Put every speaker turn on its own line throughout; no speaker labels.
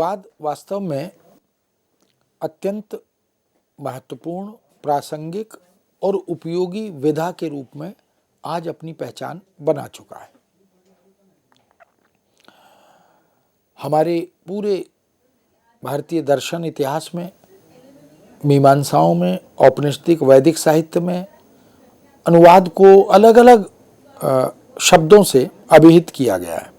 अनुवाद वास्तव में अत्यंत महत्वपूर्ण, प्रासंगिक और उपयोगी विधा के रूप में आज अपनी पहचान बना चुका है। हमारे पूरे भारतीय दर्शन इतिहास में, मीमांसाओं में, औपनिषदिक वैदिक साहित्य में अनुवाद को अलग अलग शब्दों से अभिहित किया गया है।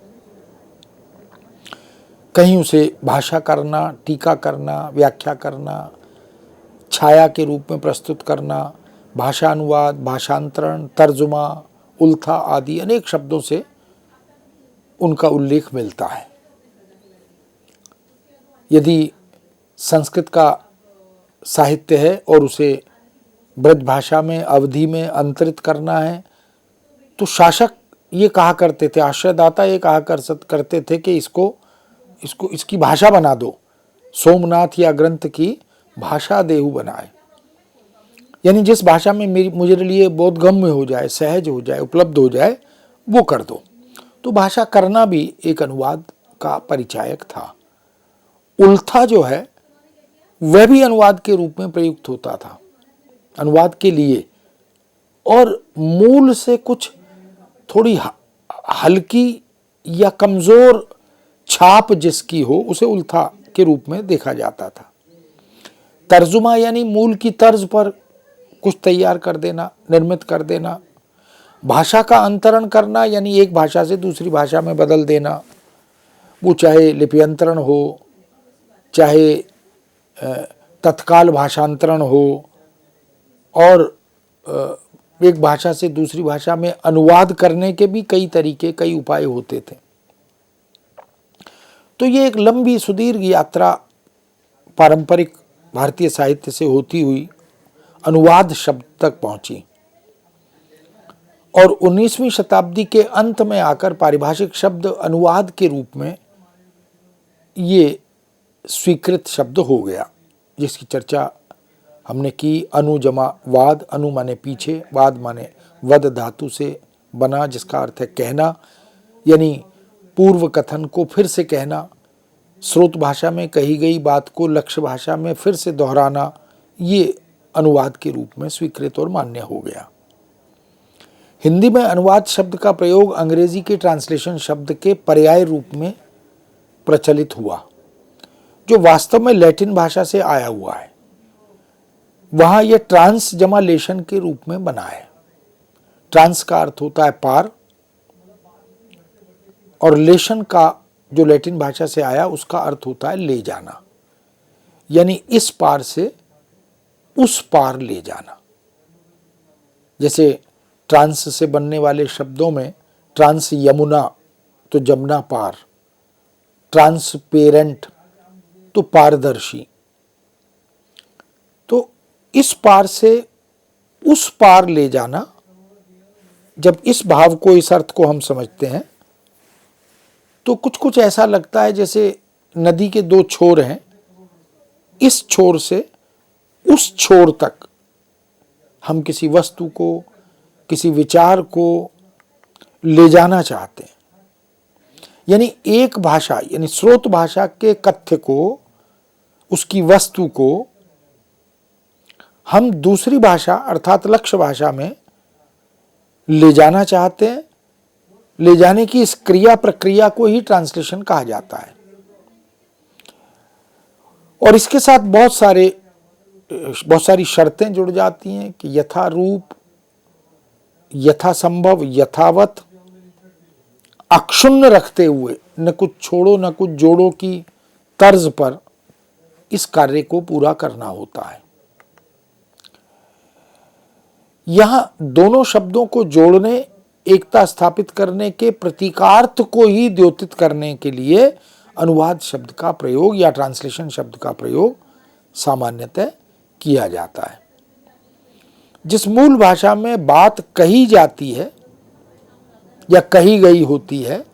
कहीं उसे भाषा करना, टीका करना, व्याख्या करना, छाया के रूप में प्रस्तुत करना, भाषा अनुवाद, भाषांतरण, तर्जुमा, उल्था आदि अनेक शब्दों से उनका उल्लेख मिलता है। यदि संस्कृत का साहित्य है और उसे ब्रज भाषा में, अवधी में अंतरित करना है, तो शासक ये कहा करते थे, आश्रयदाता ये कहा करते थे कि इसकी भाषा बना दो, सोमनाथ या ग्रंथ की भाषा देहु बनाए। यानी जिस भाषा में मुझे लिए बोधगम्य हो जाए, सहज हो जाए, उपलब्ध हो जाए, वो कर दो। तो भाषा करना भी एक अनुवाद का परिचायक था। उल्था जो है वह भी अनुवाद के रूप में प्रयुक्त होता था, अनुवाद के लिए, और मूल से कुछ थोड़ी हल्की या कमजोर छाप जिसकी हो उसे उल्था के रूप में देखा जाता था। तर्जुमा यानी मूल की तर्ज पर कुछ तैयार कर देना, निर्मित कर देना। भाषा का अंतरण करना यानी एक भाषा से दूसरी भाषा में बदल देना, वो चाहे लिप्यंतरण हो, चाहे तत्काल भाषांतरण हो, और एक भाषा से दूसरी भाषा में अनुवाद करने के भी कई तरीके, कई उपाय होते थे। तो ये एक लंबी सुदीर्घ यात्रा पारंपरिक भारतीय साहित्य से होती हुई अनुवाद शब्द तक पहुंची, और 19वीं शताब्दी के अंत में आकर पारिभाषिक शब्द अनुवाद के रूप में ये स्वीकृत शब्द हो गया, जिसकी चर्चा हमने की। अनु जमा वाद, अनु माने पीछे, वाद माने वद धातु से बना, जिसका अर्थ है कहना, यानी पूर्व कथन को फिर से कहना, स्रोत भाषा में कही गई बात को लक्ष्य भाषा में फिर से दोहराना, ये अनुवाद के रूप में स्वीकृत और मान्य हो गया। हिंदी में अनुवाद शब्द का प्रयोग अंग्रेजी के ट्रांसलेशन शब्द के पर्याय रूप में प्रचलित हुआ, जो वास्तव में लैटिन भाषा से आया हुआ है। वहां यह ट्रांस जमा लेशन के रूप में बना है। ट्रांस का अर्थ होता है पार, और लेशन का जो लैटिन भाषा से आया उसका अर्थ होता है ले जाना, यानी इस पार से उस पार ले जाना। जैसे ट्रांस से बनने वाले शब्दों में ट्रांस यमुना तो जमुना पार, ट्रांसपेरेंट तो पारदर्शी। तो इस पार से उस पार ले जाना, जब इस भाव को, इस अर्थ को हम समझते हैं तो कुछ कुछ ऐसा लगता है जैसे नदी के दो छोर हैं, इस छोर से उस छोर तक हम किसी वस्तु को, किसी विचार को ले जाना चाहते हैं। यानी एक भाषा, यानी स्रोत भाषा के कथ्य को, उसकी वस्तु को हम दूसरी भाषा अर्थात लक्ष्य भाषा में ले जाना चाहते हैं। ले जाने की इस क्रिया प्रक्रिया को ही ट्रांसलेशन कहा जाता है। और इसके साथ बहुत सारी शर्तें जुड़ जाती हैं कि यथारूप, यथासंभव, यथावत, अक्षुण्ण रखते हुए, न कुछ छोड़ो न कुछ जोड़ो की तर्ज पर इस कार्य को पूरा करना होता है। यहां दोनों शब्दों को जोड़ने, एकता स्थापित करने के प्रतीकार्थ को ही द्योतित करने के लिए अनुवाद शब्द का प्रयोग या ट्रांसलेशन शब्द का प्रयोग सामान्यतः किया जाता है। जिस मूल भाषा में बात कही जाती है या कही गई होती है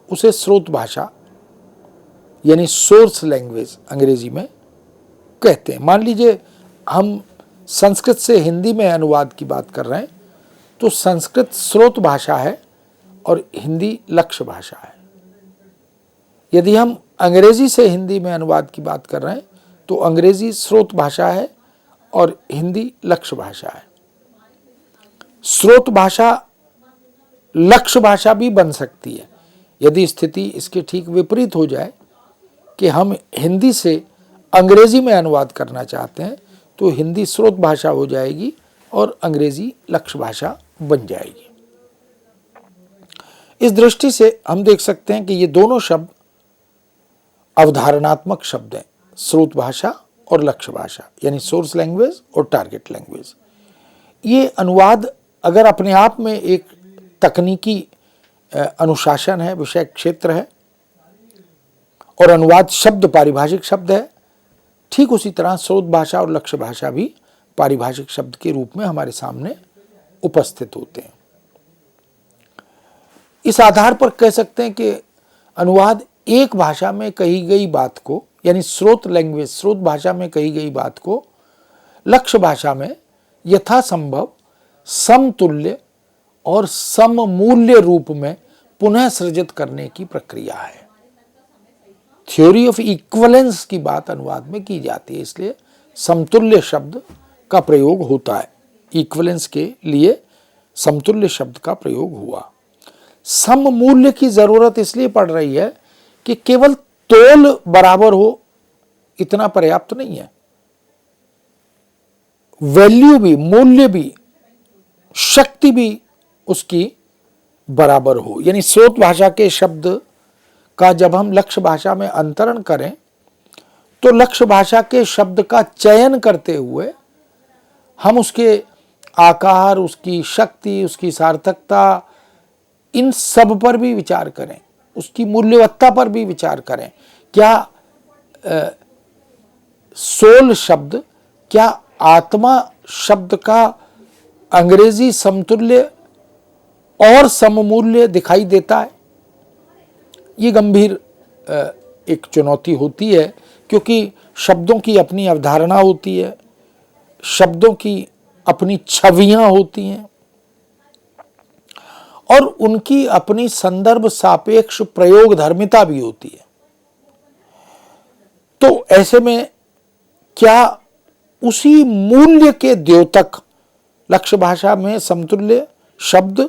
उसे स्रोत भाषा यानी सोर्स लैंग्वेज अंग्रेजी में कहते हैं। मान लीजिए हम संस्कृत से हिंदी में अनुवाद की बात कर रहे हैं, तो संस्कृत स्रोत भाषा है और हिंदी लक्ष्य भाषा है। यदि हम अंग्रेजी से हिंदी में अनुवाद की बात कर रहे हैं तो अंग्रेजी स्रोत भाषा है और हिंदी लक्ष्य भाषा है। स्रोत भाषा लक्ष्य भाषा भी बन सकती है यदि स्थिति इसके ठीक विपरीत हो जाए कि हम हिंदी से अंग्रेजी में अनुवाद करना चाहते हैं तो हिंदी स्रोत भाषा हो जाएगी और अंग्रेजी लक्ष्य भाषा बन जाएगी। इस दृष्टि से हम देख सकते हैं कि ये दोनों शब्द अवधारणात्मक शब्द हैं, स्रोत भाषा और लक्ष्य भाषा, यानी सोर्स लैंग्वेज और टारगेट लैंग्वेज। ये अनुवाद अगर अपने आप में एक तकनीकी अनुशासन है, विषय क्षेत्र है और अनुवाद शब्द पारिभाषिक शब्द है, ठीक उसी तरह स्रोत भाषा और लक्ष्य भाषा भी पारिभाषिक शब्द के रूप में हमारे सामने उपस्थित होते हैं। इस आधार पर कह सकते हैं कि अनुवाद एक भाषा में कही गई बात को, यानी स्रोत लैंग्वेज स्रोत भाषा में कही गई बात को लक्ष्य भाषा में यथासंभव समतुल्य और सममूल्य रूप में पुनः सृजित करने की प्रक्रिया है। थ्योरी ऑफ इक्विवेलेंस की बात अनुवाद में की जाती है, इसलिए समतुल्य शब्द का प्रयोग होता है। इक्विवेलेंस के लिए समतुल्य शब्द का प्रयोग हुआ। सममूल्य की जरूरत इसलिए पड़ रही है कि केवल तोल बराबर हो इतना पर्याप्त नहीं है, वैल्यू भी, मूल्य भी, शक्ति भी उसकी बराबर हो। यानी स्रोत भाषा के शब्द का जब हम लक्ष्य भाषा में अंतरण करें तो लक्ष्य भाषा के शब्द का चयन करते हुए हम उसके आकार, उसकी शक्ति, उसकी सार्थकता, इन सब पर भी विचार करें, उसकी मूल्यवत्ता पर भी विचार करें। क्या सोल शब्द, क्या आत्मा शब्द का अंग्रेजी समतुल्य और सममूल्य दिखाई देता है? ये गंभीर एक चुनौती होती है, क्योंकि शब्दों की अपनी अवधारणा होती है, शब्दों की अपनी छवियां होती हैं और उनकी अपनी संदर्भ सापेक्ष प्रयोग धर्मिता भी होती है। तो ऐसे में क्या उसी मूल्य के द्योतक लक्ष्य भाषा में समतुल्य शब्द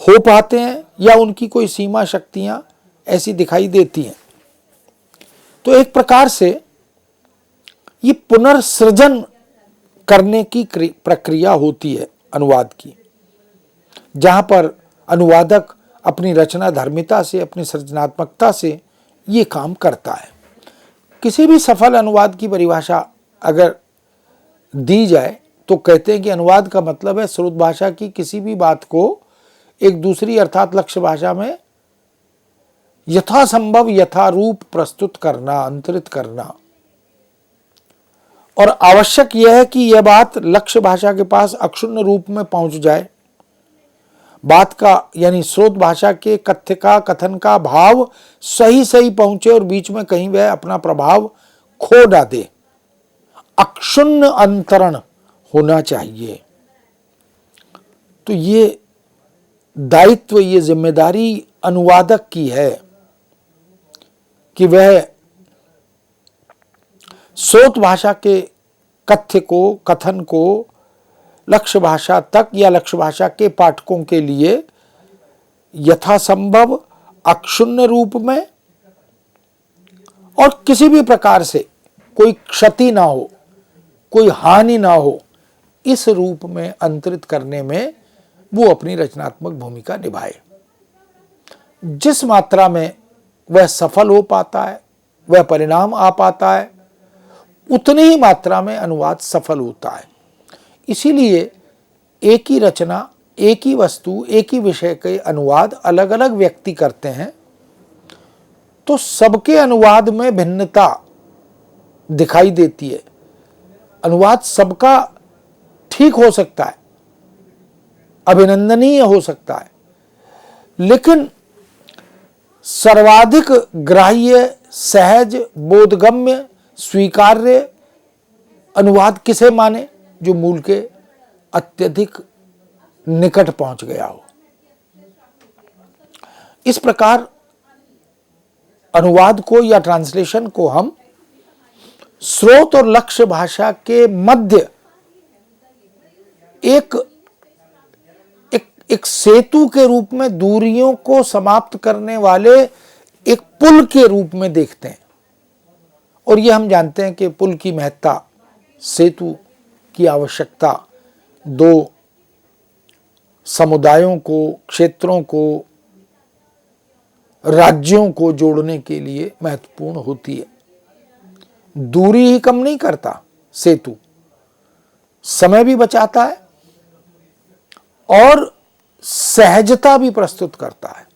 हो पाते हैं या उनकी कोई सीमा शक्तियां ऐसी दिखाई देती हैं? तो एक प्रकार से ये पुनर्सृजन करने की प्रक्रिया होती है अनुवाद की, जहां पर अनुवादक अपनी रचना धर्मिता से, अपनी सृजनात्मकता से ये काम करता है। किसी भी सफल अनुवाद की परिभाषा अगर दी जाए तो कहते हैं कि अनुवाद का मतलब है स्रोत भाषा की किसी भी बात को एक दूसरी अर्थात लक्ष्य भाषा में यथासंभव यथारूप प्रस्तुत करना, अंतरित करना। और आवश्यक यह है कि यह बात लक्ष्य भाषा के पास अक्षुण्ण रूप में पहुंच जाए। बात का यानी स्रोत भाषा के कथ्य का, कथन का भाव सही सही पहुंचे और बीच में कहीं वह अपना प्रभाव खो ना दे। अक्षुण्ण अंतरण होना चाहिए। तो ये दायित्व, ये जिम्मेदारी अनुवादक की है कि वह स्रोत भाषा के कथ्य को, कथन को लक्ष्य भाषा तक या लक्ष्य भाषा के पाठकों के लिए यथासंभव अक्षुण्ण रूप में और किसी भी प्रकार से कोई क्षति ना हो, कोई हानि ना हो, इस रूप में अंतरित करने में वो अपनी रचनात्मक भूमिका निभाए। जिस मात्रा में वह सफल हो पाता है, वह परिणाम आ पाता है, उतनी ही मात्रा में अनुवाद सफल होता है। इसीलिए एक ही रचना, एक ही वस्तु, एक ही विषय के अनुवाद अलग अलग व्यक्ति करते हैं तो सबके अनुवाद में भिन्नता दिखाई देती है। अनुवाद सबका ठीक हो सकता है, अभिनंदनीय हो सकता है, लेकिन सर्वाधिक ग्राह्य, सहज, बोधगम्य, स्वीकार्य अनुवाद किसे माने? जो मूल के अत्यधिक निकट पहुंच गया हो। इस प्रकार अनुवाद को या ट्रांसलेशन को हम स्रोत और लक्ष्य भाषा के मध्य एक सेतु के रूप में, दूरियों को समाप्त करने वाले एक पुल के रूप में देखते हैं। और ये हम जानते हैं कि पुल की महत्ता, सेतु की आवश्यकता दो समुदायों को, क्षेत्रों को, राज्यों को जोड़ने के लिए महत्वपूर्ण होती है। दूरी ही कम नहीं करता सेतु, समय भी बचाता है और सहजता भी प्रस्तुत करता है।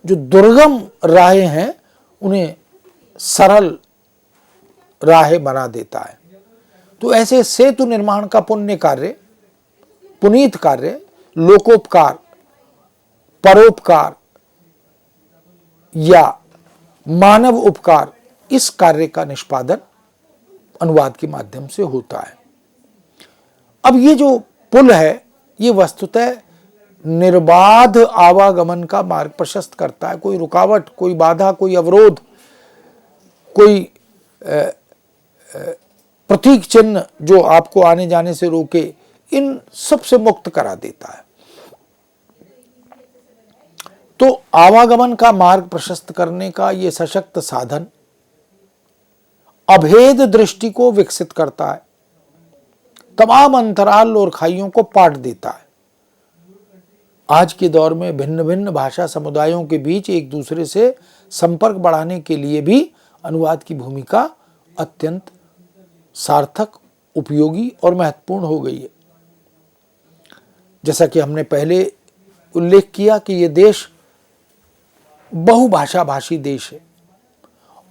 जो दुर्गम राहें हैं उन्हें सरल राहें बना देता है। तो ऐसे सेतु निर्माण का पुण्य कार्य, पुनीत कार्य, लोकोपकार, परोपकार या मानव उपकार, इस कार्य का निष्पादन अनुवाद के माध्यम से होता है। अब ये जो पुल है, ये वस्तुतः निर्बाध आवागमन का मार्ग प्रशस्त करता है। कोई रुकावट, कोई बाधा, कोई अवरोध, कोई प्रतीक चिन्ह जो आपको आने जाने से रोके, इन सब से मुक्त करा देता है। तो आवागमन का मार्ग प्रशस्त करने का ये सशक्त साधन अभेद दृष्टि को विकसित करता है, तमाम अंतराल और खाइयों को पाट देता है। आज के दौर में भिन्न भिन्न भाषा समुदायों के बीच एक दूसरे से संपर्क बढ़ाने के लिए भी अनुवाद की भूमिका अत्यंत सार्थक, उपयोगी और महत्वपूर्ण हो गई है। जैसा कि हमने पहले उल्लेख किया कि ये देश बहुभाषा भाषी देश है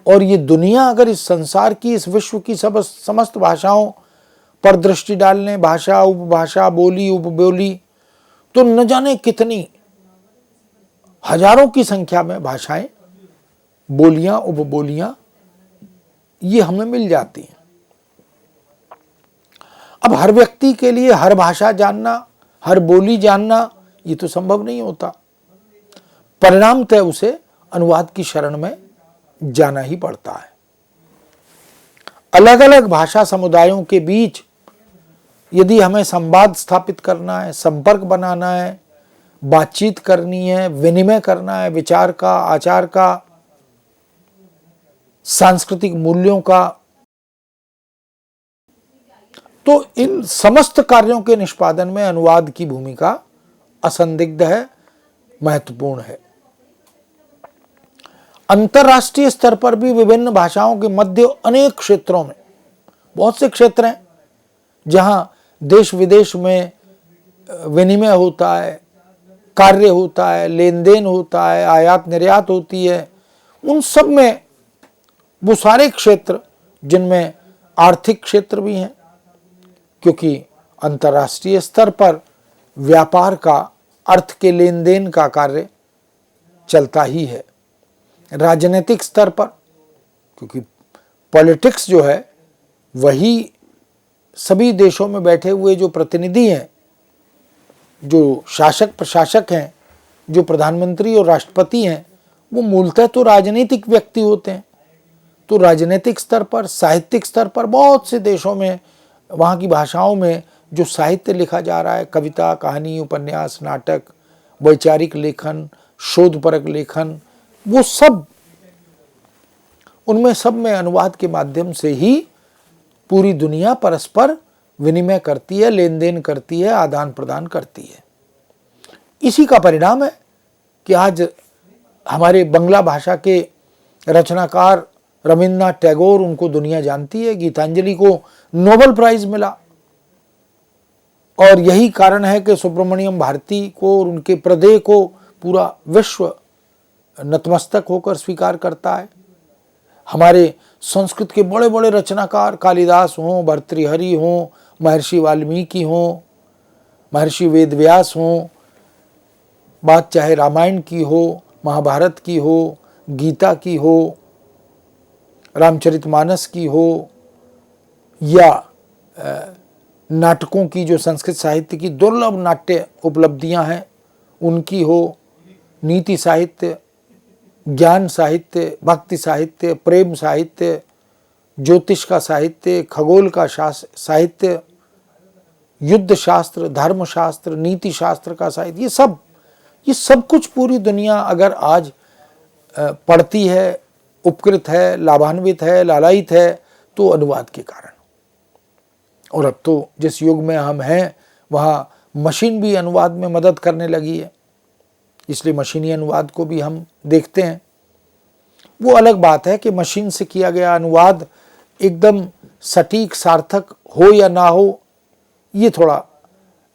और ये दुनिया अगर इस संसार की, इस विश्व की समस्त भाषाओं पर दृष्टि डालने, भाषा, उपभाषा, बोली, उपबोली, तो न जाने कितनी हजारों की संख्या में भाषाएं, बोलियां, उपबोलियां ये हमें मिल जाती हैं। अब हर व्यक्ति के लिए हर भाषा जानना, हर बोली जानना, ये तो संभव नहीं होता। परिणामतः उसे अनुवाद की शरण में जाना ही पड़ता है। अलग अलग भाषा समुदायों के बीच यदि हमें संवाद स्थापित करना है, संपर्क बनाना है, बातचीत करनी है, विनिमय करना है, विचार का, आचार का, सांस्कृतिक मूल्यों का, तो इन समस्त कार्यों के निष्पादन में अनुवाद की भूमिका असंदिग्ध है, महत्वपूर्ण है। अंतर्राष्ट्रीय स्तर पर भी विभिन्न भाषाओं के मध्य अनेक क्षेत्रों में, बहुत से क्षेत्र हैं जहां देश विदेश में विनिमय होता है, कार्य होता है, लेन देन होता है, आयात निर्यात होती है। उन सब में वो सारे क्षेत्र जिनमें आर्थिक क्षेत्र भी हैं, क्योंकि अंतर्राष्ट्रीय स्तर पर व्यापार का, अर्थ के लेन देन का कार्य चलता ही है। राजनीतिक स्तर पर, क्योंकि पॉलिटिक्स जो है वही सभी देशों में बैठे हुए जो प्रतिनिधि हैं, जो शासक प्रशासक हैं, जो प्रधानमंत्री और राष्ट्रपति हैं, वो मूलतः तो राजनीतिक व्यक्ति होते हैं। तो राजनीतिक स्तर पर, साहित्यिक स्तर पर बहुत से देशों में, वहाँ की भाषाओं में जो साहित्य लिखा जा रहा है, कविता, कहानी, उपन्यास, नाटक, वैचारिक लेखन, शोधपरक लेखन, वो सब, उनमें सब में अनुवाद के माध्यम से ही पूरी दुनिया परस्पर विनिमय करती है, लेन देन करती है, आदान प्रदान करती है। इसी का परिणाम है कि आज हमारे बंगला भाषा के रचनाकार रविन्द्रनाथ टैगोर, उनको दुनिया जानती है। गीतांजलि को नोबेल प्राइज मिला और यही कारण है कि सुब्रमण्यम भारती को और उनके प्रदेय को पूरा विश्व नतमस्तक होकर स्वीकार करता है। हमारे संस्कृत के बड़े बड़े रचनाकार कालिदास हों, भर्तृहरि हों, महर्षि वाल्मीकि हों, महर्षि वेदव्यास हों, बात चाहे रामायण की हो, महाभारत की हो, गीता की हो, रामचरितमानस की हो, या नाटकों की, जो संस्कृत साहित्य की दुर्लभ नाट्य उपलब्धियां हैं उनकी हो, नीति साहित्य, ज्ञान साहित्य, भक्ति साहित्य, प्रेम साहित्य, ज्योतिष का साहित्य, खगोल का साहित्य, युद्ध शास्त्र, धर्म शास्त्र, नीति शास्त्र का साहित्य, ये सब कुछ पूरी दुनिया अगर आज पढ़ती है, उपकृत है, लाभान्वित है, लालायित है, तो अनुवाद के कारण। और अब तो जिस युग में हम हैं वहाँ मशीन भी अनुवाद में मदद करने लगी है, इसलिए मशीनी अनुवाद को भी हम देखते हैं। वो अलग बात है कि मशीन से किया गया अनुवाद एकदम सटीक सार्थक हो या ना हो, ये थोड़ा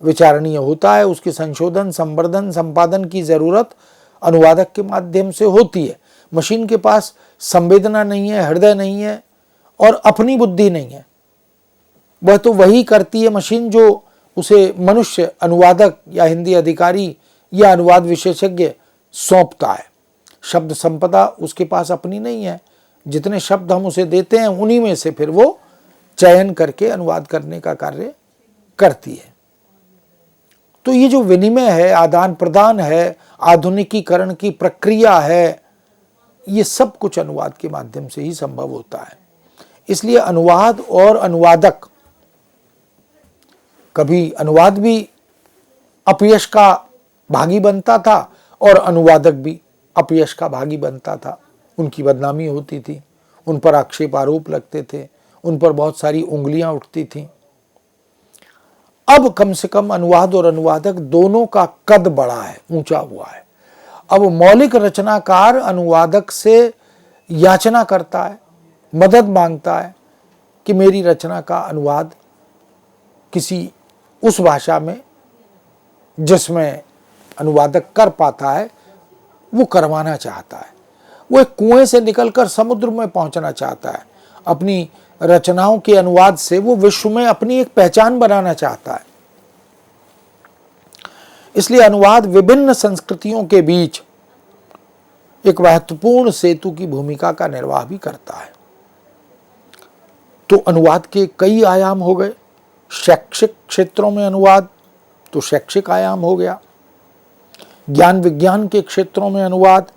विचारणीय होता है। उसके संशोधन, संवर्धन, संपादन की ज़रूरत अनुवादक के माध्यम से होती है। मशीन के पास संवेदना नहीं है, हृदय नहीं है और अपनी बुद्धि नहीं है। वह तो वही करती है मशीन जो उसे मनुष्य अनुवादक या हिंदी अधिकारी या अनुवाद विशेषज्ञ सौंपता है। शब्द संपदा उसके पास अपनी नहीं है। जितने शब्द हम उसे देते हैं उन्हीं में से फिर वो चयन करके अनुवाद करने का कार्य करती है। तो ये जो विनिमय है, आदान प्रदान है, आधुनिकीकरण की प्रक्रिया है, ये सब कुछ अनुवाद के माध्यम से ही संभव होता है। इसलिए अनुवाद और अनुवादक, कभी अनुवाद भी अपयश का भागी बनता था और अनुवादक भी अपयश का भागी बनता था। उनकी बदनामी होती थी, उन पर आक्षेप आरोप लगते थे, उन पर बहुत सारी उंगलियां उठती थीं। अब कम से कम अनुवाद और अनुवादक दोनों का कद बढ़ा है, ऊंचा हुआ है। अब मौलिक रचनाकार अनुवादक से याचना करता है, मदद मांगता है कि मेरी रचना का अनुवाद किसी उस भाषा में जिसमें अनुवादक कर पाता है वो करवाना चाहता है। वो एक कुएं से निकलकर समुद्र में पहुंचना चाहता है। अपनी रचनाओं के अनुवाद से वो विश्व में अपनी एक पहचान बनाना चाहता है। इसलिए अनुवाद विभिन्न संस्कृतियों के बीच एक महत्वपूर्ण सेतु की भूमिका का निर्वाह भी करता है। तो अनुवाद के कई आयाम हो गए। शैक्षिक क्षेत्रों में अनुवाद तो शैक्षिक आयाम हो गया। ज्ञान विज्ञान के क्षेत्रों में अनुवाद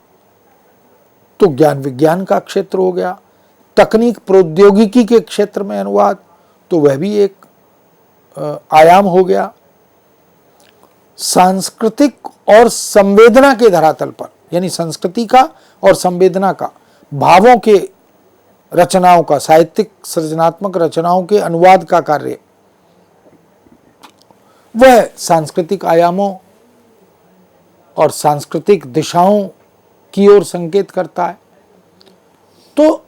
तो ज्ञान विज्ञान का क्षेत्र हो गया। तकनीक प्रौद्योगिकी के क्षेत्र में अनुवाद तो वह भी एक आयाम हो गया। सांस्कृतिक और संवेदना के धरातल पर, यानी संस्कृति का और संवेदना का, भावों के रचनाओं का, साहित्यिक सृजनात्मक रचनाओं के अनुवाद का कार्य, वह सांस्कृतिक आयामों और सांस्कृतिक दिशाओं की ओर संकेत करता है। तो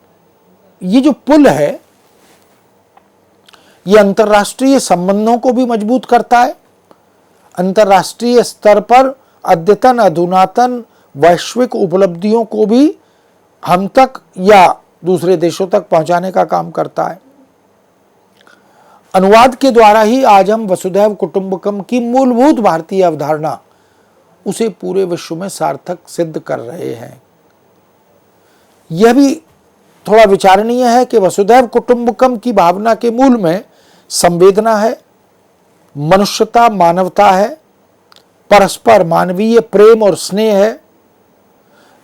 ये जो पुल है ये अंतर्राष्ट्रीय संबंधों को भी मजबूत करता है। अंतर्राष्ट्रीय स्तर पर अद्यतन अधुनातन वैश्विक उपलब्धियों को भी हम तक या दूसरे देशों तक पहुंचाने का काम करता है। अनुवाद के द्वारा ही आज हम वसुधैव कुटुंबकम की मूलभूत भारतीय अवधारणा उसे पूरे विश्व में सार्थक सिद्ध कर रहे हैं। यह भी थोड़ा विचारणीय है कि वसुधैव कुटुंबकम की भावना के मूल में संवेदना है, मनुष्यता, मानवता है, परस्पर मानवीय प्रेम और स्नेह है,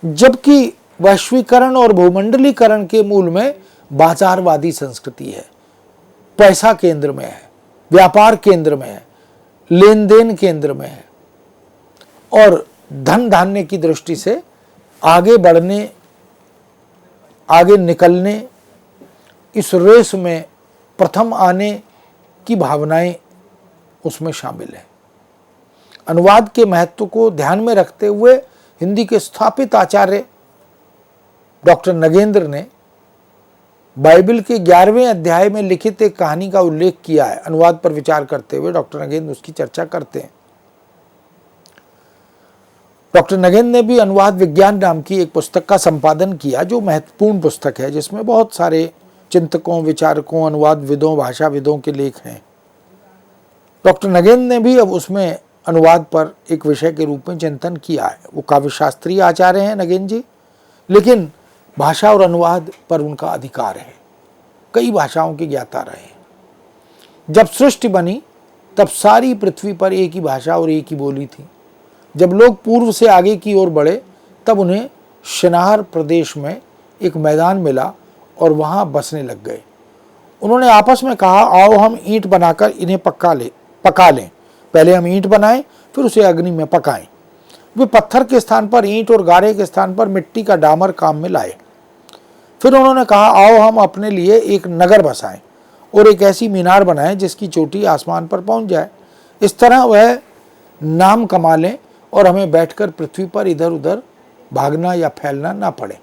जबकि वैश्वीकरण और भूमंडलीकरण के मूल में बाजारवादी संस्कृति है, पैसा केंद्र में है, व्यापार केंद्र में है, लेन देन केंद्र में है और धन धान्य की दृष्टि से आगे बढ़ने, आगे निकलने, इस रेस में प्रथम आने की भावनाएं उसमें शामिल हैं। अनुवाद के महत्व को ध्यान में रखते हुए हिंदी के स्थापित आचार्य डॉक्टर नगेंद्र ने बाइबल के 11वें अध्याय में लिखित एक कहानी का उल्लेख किया है। अनुवाद पर विचार करते हुए डॉक्टर नगेंद्र उसकी चर्चा करते हैं। डॉक्टर नगेंद्र ने भी अनुवाद विज्ञान नाम की एक पुस्तक का संपादन किया, जो महत्वपूर्ण पुस्तक है, जिसमें बहुत सारे चिंतकों, विचारकों, अनुवादविदों, भाषाविदों के लेख हैं। डॉक्टर नगेंद्र ने भी अब उसमें अनुवाद पर एक विषय के रूप में चिंतन किया है। वो काव्यशास्त्रीय आचार्य हैं नगेंद्र जी, लेकिन भाषा और अनुवाद पर उनका अधिकार है। कई भाषाओं के ज्ञाता रहे। जब सृष्टि बनी तब सारी पृथ्वी पर एक ही भाषा और एक ही बोली थी। जब लोग पूर्व से आगे की ओर बढ़े तब उन्हें शिनाहर प्रदेश में एक मैदान मिला और वहाँ बसने लग गए। उन्होंने आपस में कहा, आओ हम ईंट बनाकर इन्हें पका लें। पहले हम ईंट बनाएं, फिर उसे अग्नि में पकाएं। वे पत्थर के स्थान पर ईंट और गारे के स्थान पर मिट्टी का डामर काम में लाए। फिर उन्होंने कहा, आओ हम अपने लिए एक नगर बसाएं और एक ऐसी मीनार बनाएं जिसकी चोटी आसमान पर पहुंच जाए। इस तरह वह नाम कमा लें और हमें बैठकर पृथ्वी पर इधर उधर भागना या फैलना ना पड़े।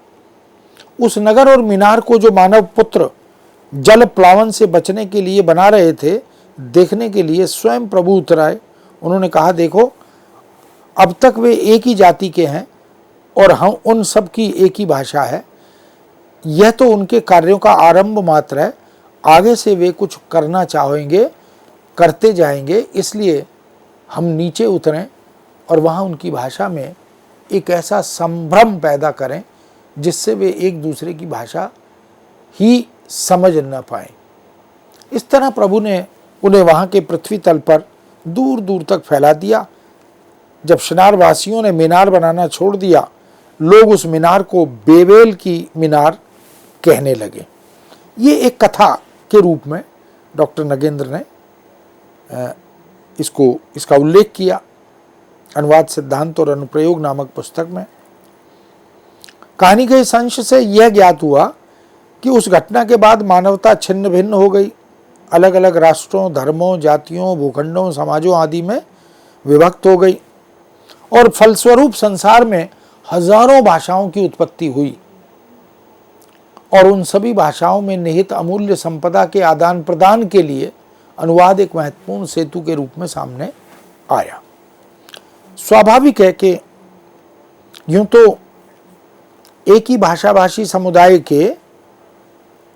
उस नगर और मीनार को जो मानव पुत्र जल प्लावन से बचने के लिए बना रहे थे, देखने के लिए स्वयं प्रभु उतर आए। उन्होंने कहा, देखो, अब तक वे एक ही जाति के हैं और हम उन सब की एक ही भाषा है। यह तो उनके कार्यों का आरंभ मात्र है, आगे से वे कुछ करना चाहेंगे, करते जाएंगे। इसलिए हम नीचे उतरें और वहाँ उनकी भाषा में एक ऐसा संभ्रम पैदा करें जिससे वे एक दूसरे की भाषा ही समझ न पाएं। इस तरह प्रभु ने उन्हें वहाँ के पृथ्वी तल पर दूर दूर तक फैला दिया। जब शिनार वासियों ने मीनार बनाना छोड़ दिया, लोग उस मीनार को बेबेल की मीनार कहने लगे। ये एक कथा के रूप में डॉक्टर नगेंद्र ने इसका उल्लेख किया अनुवाद सिद्धांत और अनुप्रयोग नामक पुस्तक में। कहानी के इस अंश से यह ज्ञात हुआ कि उस घटना के बाद मानवता छिन्न भिन्न हो गई, अलग अलग राष्ट्रों, धर्मों, जातियों, भूखंडों, समाजों आदि में विभक्त हो गई और फलस्वरूप संसार में हजारों भाषाओं की उत्पत्ति हुई और उन सभी भाषाओं में निहित अमूल्य संपदा के आदान प्रदान के लिए अनुवाद एक महत्वपूर्ण सेतु के रूप में सामने आया। स्वाभाविक है कि यूं तो एक ही भाषाभाषी समुदाय के,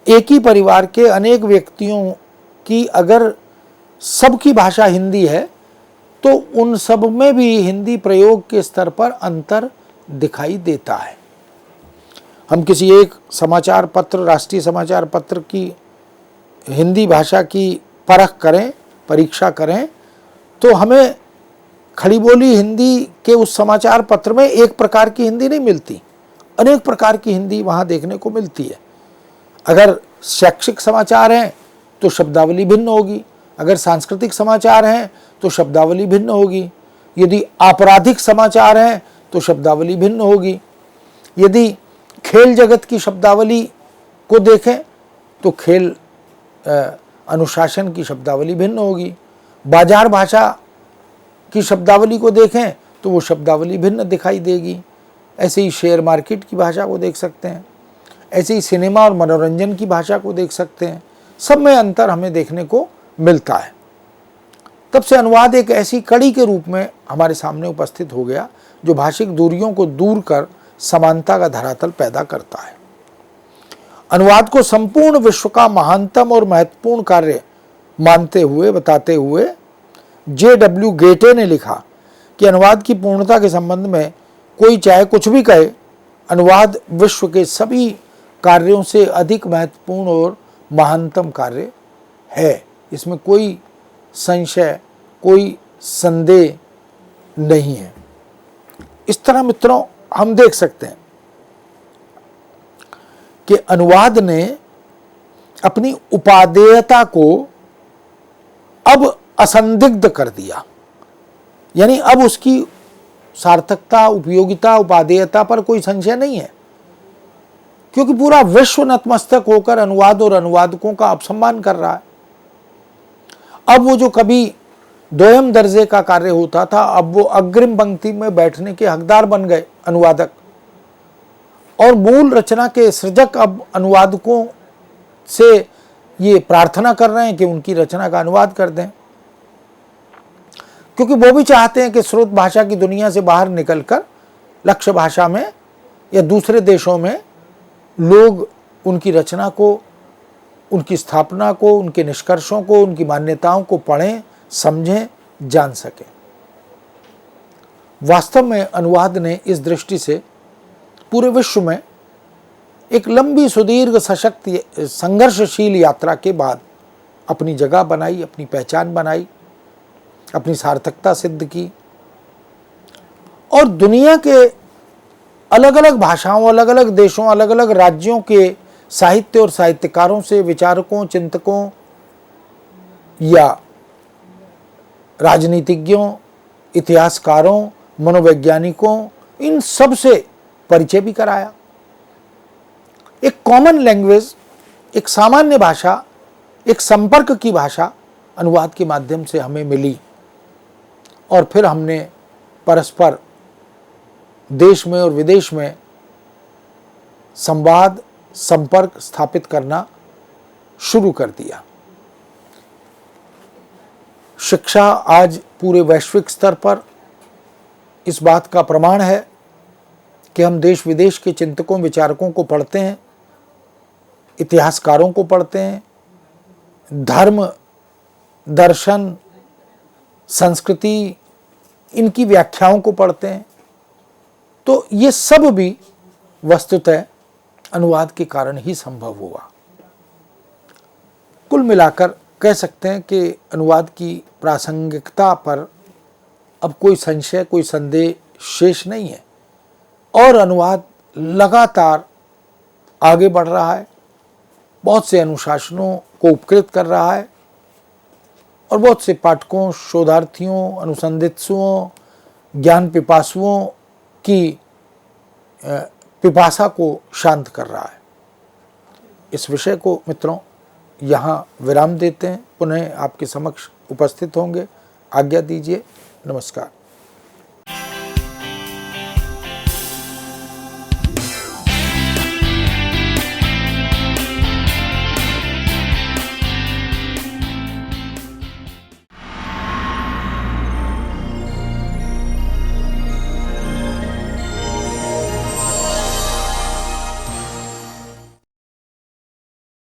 एक ही परिवार के अनेक व्यक्तियों की अगर सबकी भाषा हिंदी है तो उन सब में भी हिंदी प्रयोग के स्तर पर अंतर दिखाई देता है। हम किसी एक समाचार पत्र, राष्ट्रीय समाचार पत्र की हिंदी भाषा की परख करें, परीक्षा करें, तो हमें खड़ी बोली हिंदी के उस समाचार पत्र में एक प्रकार की हिंदी नहीं मिलती, अनेक प्रकार की हिंदी वहाँ देखने को मिलती है। अगर शैक्षिक समाचार हैं तो शब्दावली भिन्न होगी, अगर सांस्कृतिक समाचार हैं तो शब्दावली भिन्न होगी, यदि आपराधिक समाचार हैं तो शब्दावली भिन्न होगी, यदि खेल जगत की शब्दावली को देखें तो खेल अनुशासन की शब्दावली भिन्न होगी, बाजार भाषा की शब्दावली को देखें तो वो शब्दावली भिन्न दिखाई देगी। ऐसे ही शेयर मार्केट की भाषा को देख सकते हैं, ऐसे ही सिनेमा और मनोरंजन की भाषा को देख सकते हैं, सब में अंतर हमें देखने को मिलता है। तब से अनुवाद एक ऐसी कड़ी के रूप में हमारे सामने उपस्थित हो गया जो भाषिक दूरियों को दूर कर समानता का धरातल पैदा करता है। अनुवाद को संपूर्ण विश्व का महानतम और महत्वपूर्ण कार्य मानते हुए, बताते हुए J.W. गेटे ने लिखा कि अनुवाद की पूर्णता के संबंध में कोई चाहे कुछ भी कहे, अनुवाद विश्व के सभी कार्यों से अधिक महत्वपूर्ण और महानतम कार्य है। इसमें कोई संशय, कोई संदेह नहीं है। इस तरह मित्रों हम देख सकते हैं कि अनुवाद ने अपनी उपादेयता को अब असंदिग्ध कर दिया, यानी अब उसकी सार्थकता, उपयोगिता, उपादेयता पर कोई संशय नहीं है, क्योंकि पूरा विश्व नतमस्तक होकर अनुवाद और अनुवादकों का अपसम्मान कर रहा है। अब वो जो कभी दोयम दर्जे का कार्य होता था, अब वो अग्रिम पंक्ति में बैठने के हकदार बन गए अनुवादक, और मूल रचना के सृजक अब अनुवादकों से ये प्रार्थना कर रहे हैं कि उनकी रचना का अनुवाद कर दें, क्योंकि वो भी चाहते हैं कि स्रोत भाषा की दुनिया से बाहर निकलकर लक्ष्य भाषा में या दूसरे देशों में लोग उनकी रचना को, उनकी स्थापना को, उनके निष्कर्षों को, उनकी मान्यताओं को पढ़ें, समझें, जान सकें। वास्तव में अनुवाद ने इस दृष्टि से पूरे विश्व में एक लंबी, सुदीर्घ, सशक्त, संघर्षशील यात्रा के बाद अपनी जगह बनाई, अपनी पहचान बनाई, अपनी सार्थकता सिद्ध की और दुनिया के अलग अलग भाषाओं, अलग अलग देशों, अलग अलग राज्यों के साहित्य और साहित्यकारों से, विचारकों, चिंतकों या राजनीतिज्ञों, इतिहासकारों, मनोवैज्ञानिकों, इन सब से परिचय भी कराया। एक कॉमन लैंग्वेज, एक सामान्य भाषा, एक संपर्क की भाषा अनुवाद के माध्यम से हमें मिली और फिर हमने परस्पर देश में और विदेश में संवाद, संपर्क स्थापित करना शुरू कर दिया। शिक्षा आज पूरे वैश्विक स्तर पर इस बात का प्रमाण है कि हम देश विदेश के चिंतकों, विचारकों को पढ़ते हैं, इतिहासकारों को पढ़ते हैं, धर्म, दर्शन, संस्कृति, इनकी व्याख्याओं को पढ़ते हैं। तो ये सब भी वस्तुतः अनुवाद के कारण ही संभव हुआ। कुल मिलाकर कह सकते हैं कि अनुवाद की प्रासंगिकता पर अब कोई संशय, कोई संदेह शेष नहीं है और अनुवाद लगातार आगे बढ़ रहा है, बहुत से अनुशासनों को उपकृत कर रहा है और बहुत से पाठकों, शोधार्थियों, अनुसंधित्सुओं, ज्ञान पिपासुओं की पिपासा को शांत कर रहा है। इस विषय को मित्रों यहाँ विराम देते हैं, पुनः आपके समक्ष उपस्थित होंगे। आज्ञा दीजिए, नमस्कार।